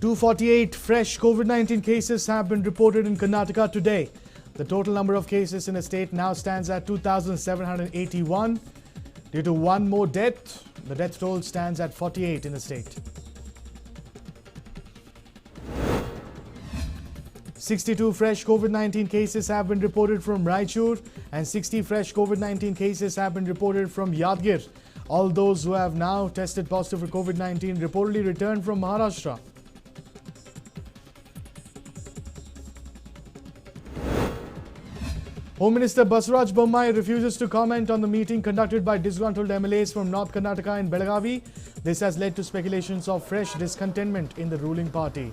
248 fresh COVID-19 cases have been reported in Karnataka today. The total number of cases in the state now stands at 2,781. Due to one more death, the death toll stands at 48 in the state. 62 fresh COVID-19 cases have been reported from Raichur and 60 fresh COVID-19 cases have been reported from Yadgir. All those who have now tested positive for COVID-19 reportedly returned from Maharashtra. Home Minister Basuraj Bommai refuses to comment on the meeting conducted by disgruntled MLAs from North Karnataka and Belagavi. This has led to speculations of fresh discontentment in the ruling party.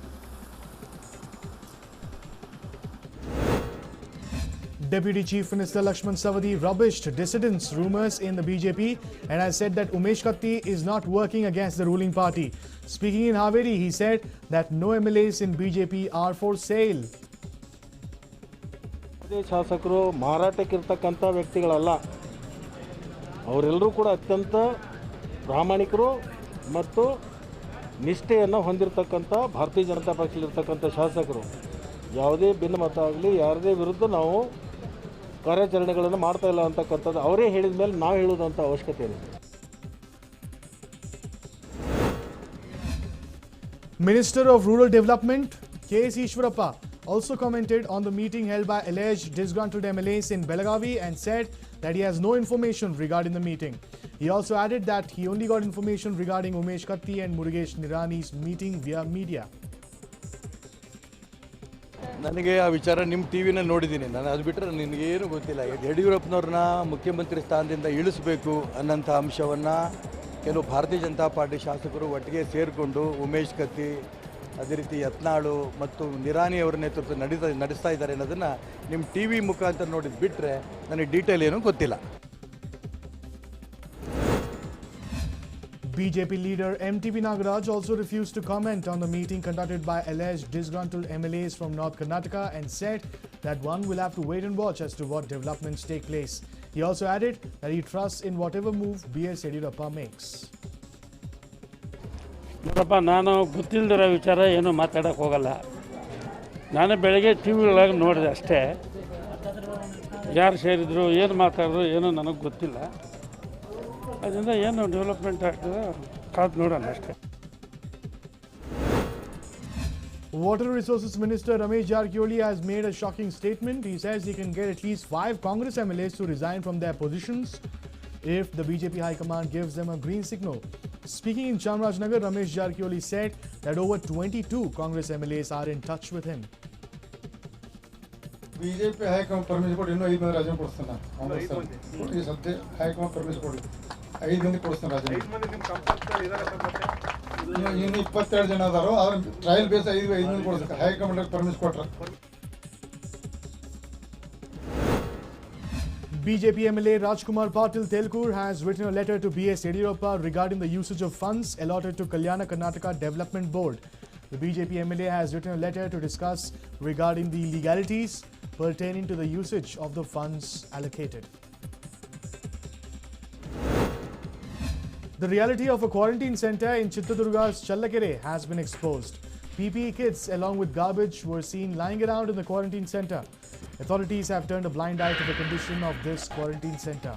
Deputy Chief Minister Lakshman Sawadi rubbished dissidents' rumours in the BJP and has said that Umesh Katti is not working against the ruling party. Speaking in Haveri, he said that no MLAs in BJP are for sale. ಶಾಸಕರು ಮಾರಾಟಕ್ಕಿರ್ತಕ್ಕಂಥ ವ್ಯಕ್ತಿಗಳಲ್ಲ, ಅವರೆಲ್ಲರೂ ಕೂಡ ಅತ್ಯಂತ ಪ್ರಾಮಾಣಿಕರು ಮತ್ತು ನಿಷ್ಠೆಯನ್ನು ಹೊಂದಿರತಕ್ಕಂಥ ಭಾರತೀಯ ಜನತಾ ಪಕ್ಷದಲ್ಲಿರ್ತಕ್ಕಂಥ ಶಾಸಕರು. ಯಾವುದೇ ಭಿನ್ನಮತ ಆಗಲಿ ಯಾರದೇ ವಿರುದ್ಧ ನಾವು ಕಾರ್ಯಾಚರಣೆಗಳನ್ನು ಮಾಡ್ತಾ ಇಲ್ಲ ಅಂತಕ್ಕಂಥದ್ದು ಅವರೇ ಹೇಳಿದ ಮೇಲೆ ನಾವು ಹೇಳೋದಂತ ಅವಶ್ಯಕತೆ ಇಲ್ಲ. Minister of Rural Development K.S. Ishwarappa also commented on the meeting held by alleged disgruntled MLAs in Belagavi and said that he has no information regarding the meeting. He also added that he only got information regarding Umesh Katti and Murugesh Nirani's meeting via media. ನನಗೆ ಆ ವಿಚಾರ ನಿಮ್ಮ ಟಿವಿನಲ್ಲಿ ನೋಡಿದ್ದೀನಿ. ನಾನು ಅದು ಬಿಟ್ಟರೆ ನನಗೇನು ಗೊತ್ತಿಲ್ಲ. ಯಡಿಯೂರಪ್ಪನವ್ರನ್ನ ಮುಖ್ಯಮಂತ್ರಿ ಸ್ಥಾನದಿಂದ ಇಳಿಸಬೇಕು ಅನ್ನೋಂಥ ಅಂಶವನ್ನು ಕೆಲವು ಭಾರತೀಯ ಜನತಾ ಪಾರ್ಟಿ ಶಾಸಕರು ಒಟ್ಟಿಗೆ ಸೇರಿಕೊಂಡು ಉಮೇಶ್ ಕತ್ತಿ, ಅದೇ ರೀತಿ ಯತ್ನಾಳು ಮತ್ತು ನಿರಾನಿ ಅವರ ನೇತೃತ್ವ ನಡೆಸ್ತಾ ಇದ್ದಾರೆ ಅನ್ನೋದನ್ನು ನಿಮ್ಮ ಟಿ ವಿ ಮುಖಾಂತರ ನೋಡಿದ್ದು ಬಿಟ್ಟರೆ ನನಗೆ ಡೀಟೇಲ್ ಏನೂ ಗೊತ್ತಿಲ್ಲ. BJP leader MTV Nagaraj also refused to comment on the meeting conducted by alleged disgruntled MLAs from North Karnataka and said that one will have to wait and watch as to what developments take place. He also added that he trusts in whatever move B.S. Yediyurappa makes. ನೋಡಪ್ಪ, ನಾನು ಗೊತ್ತಿಲ್ಲದಿರೋ ವಿಚಾರ ಏನೂ ಮಾತಾಡೋಕ್ಕೆ ಹೋಗಲ್ಲ. ನಾನು ಬೆಳಗ್ಗೆ T V ಒಳಗೆ ನೋಡಿದೆ ಅಷ್ಟೇ. ಯಾರು ಸೇರಿದ್ರು, ಏನು ಮಾತಾಡಿದ್ರು ಏನೂ ನನಗೆ ಗೊತ್ತಿಲ್ಲ. ಅದರಿಂದ ಏನು ಡೆವಲಪ್ಮೆಂಟ್ ಆಗ್ತದೆ ಕಾದು ನೋಡೋಣ ಅಷ್ಟೇ. Water Resources Minister Ramesh Jarkioli has made a shocking statement. He says he can get at least 5 Congress MLAs to resign from their positions if the BJP High Command gives them a green signal. Speaking in Chamarajanagar, Ramesh Jarkioli said that over 22 Congress MLAs are in touch with him. BJP High Command permission ಕೊಡಿ, ಇನ್ನೂ 5 ಮಂದಿ ರಾಜೀನಾಮೆ ಕೊಡಿಸ್ತಾನೆ. ಕಾಂಗ್ರೆಸ್ ಕೊಟ್ಟು ಸದ್ಯ high command permission ಕೊಡಿ, 5 ಮಂದಿ ಕೊಡಿಸ್ತಾನೆ ರಾಜೀನಾಮೆ. ಇನ್ನು 22 ಜನ ಅದಾರೋ, ಅವ್ರ ಟ್ರಯಲ್ ಬೇಸ್ 5 ಮಂದಿ ಕೊಡಿಸ್ತಾರೆ. ಹೈ ಕಮಾಂಡ್ ಪರ್ಮಿಷನ್ ಕೊಟ್ರೆ. BJP MLA Rajkumar Patil Telkur has written a letter to B.S. Yediyurappa regarding the usage of funds allotted to Kalyana Karnataka Development Board. The BJP MLA has written a letter to discuss regarding the legalities pertaining to the usage of the funds allocated. The reality of a quarantine center in Chitradurga's Challakere has been exposed. PPE kits along with garbage were seen lying around in the quarantine center. Authorities have turned a blind eye to the condition of this quarantine center.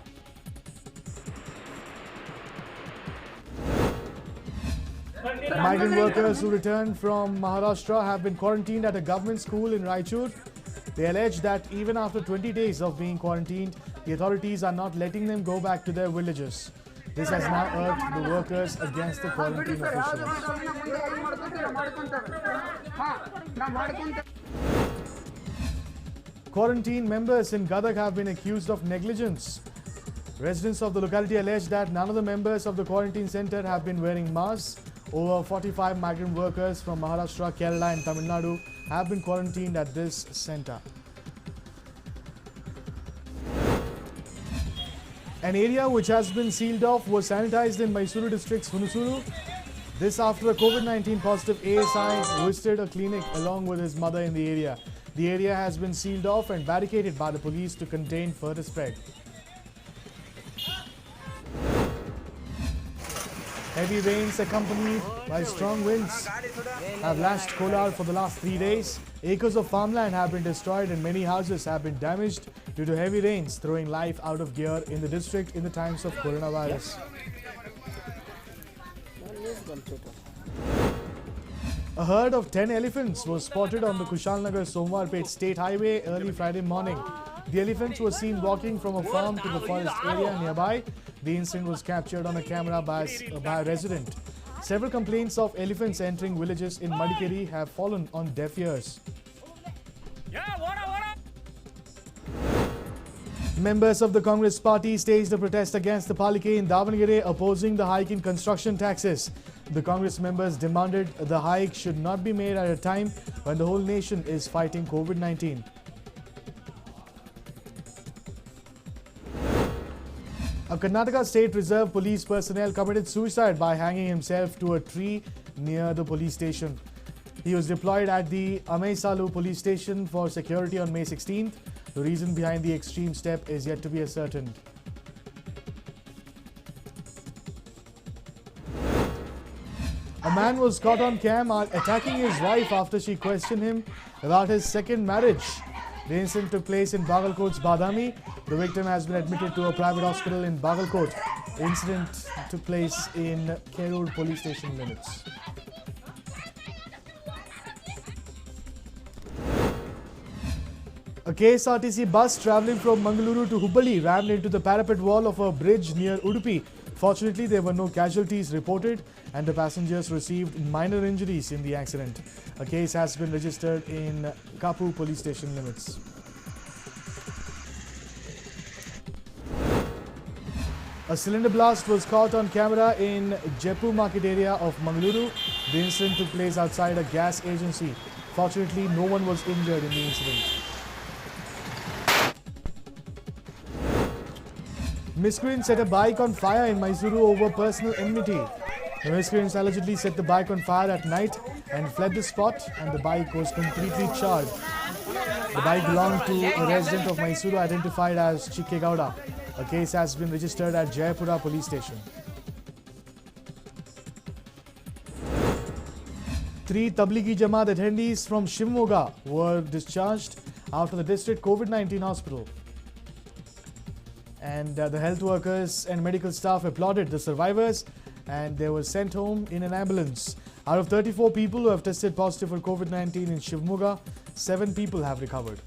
Migrant workers who returned from Maharashtra have been quarantined at a government school in Raichur. They allege that even after 20 days of being quarantined, the authorities are not letting them go back to their villages. This has now urged the workers against the quarantine officials. Quarantine members in Gadag have been accused of negligence. Residents of the locality allege that none of the members of the quarantine center have been wearing masks. Over 45 migrant workers from Maharashtra, Kerala and Tamil Nadu have been quarantined at this center. An area which has been sealed off was sanitized in Mysuru district's Hunusuru. This after a COVID-19 positive ASI visited a clinic along with his mother in the area. The area has been sealed off and barricaded by the police to contain further spread. Heavy rains accompanied by strong winds have lashed Kolar for the last 3 days. Acres of farmland have been destroyed and many houses have been damaged due to heavy rains, throwing life out of gear in the district in the times of coronavirus. A herd of 10 elephants was spotted on the Kushalnagar Somwarpet State Highway early Friday morning. The elephants were seen walking from a farm to the forest area nearby. The incident was captured on a camera by a resident. Several complaints of elephants entering villages in Madikeri have fallen on deaf ears. Members of the Congress party staged a protest against the Palike in Davangere, opposing the hike in construction taxes. The Congress members demanded the hike should not be made at a time when the whole nation is fighting COVID-19. A Karnataka State Reserve police personnel committed suicide by hanging himself to a tree near the police station. He was deployed at the Amaisalu police station for security on May 16th. The reason behind the extreme step is yet to be ascertained. A man was caught on cam attacking his wife after she questioned him about his second marriage. The incident took place in Bagalkote's Badami. The victim has been admitted to a private hospital in Bagalkote. The incident took place in Kerur police station limits. A KSRTC bus travelling from Mangaluru to Hubballi rammed into the parapet wall of a bridge near Udupi. Fortunately, there were no casualties reported and the passengers received minor injuries in the accident. A case has been registered in Kapu police station limits. A cylinder blast was caught on camera in Jaipur market area of Mangaluru. The incident took place outside a gas agency. Fortunately, no one was injured in the incident. Miscreant set a bike on fire in Mysuru over personal enmity. The miscreants allegedly set the bike on fire at night and fled the spot, and the bike was completely charred. The bike belonged to a resident of Mysuru identified as Chikke Gowda. A case has been registered at Jayapura police station. 3 Tablighi Jamaat attendees from Shimoga were discharged after the district COVID-19 hospital. And the health workers and medical staff applauded the survivors, and they were sent home in an ambulance. Out of 34 people who have tested positive for COVID-19 in Shimoga, 7 people have recovered.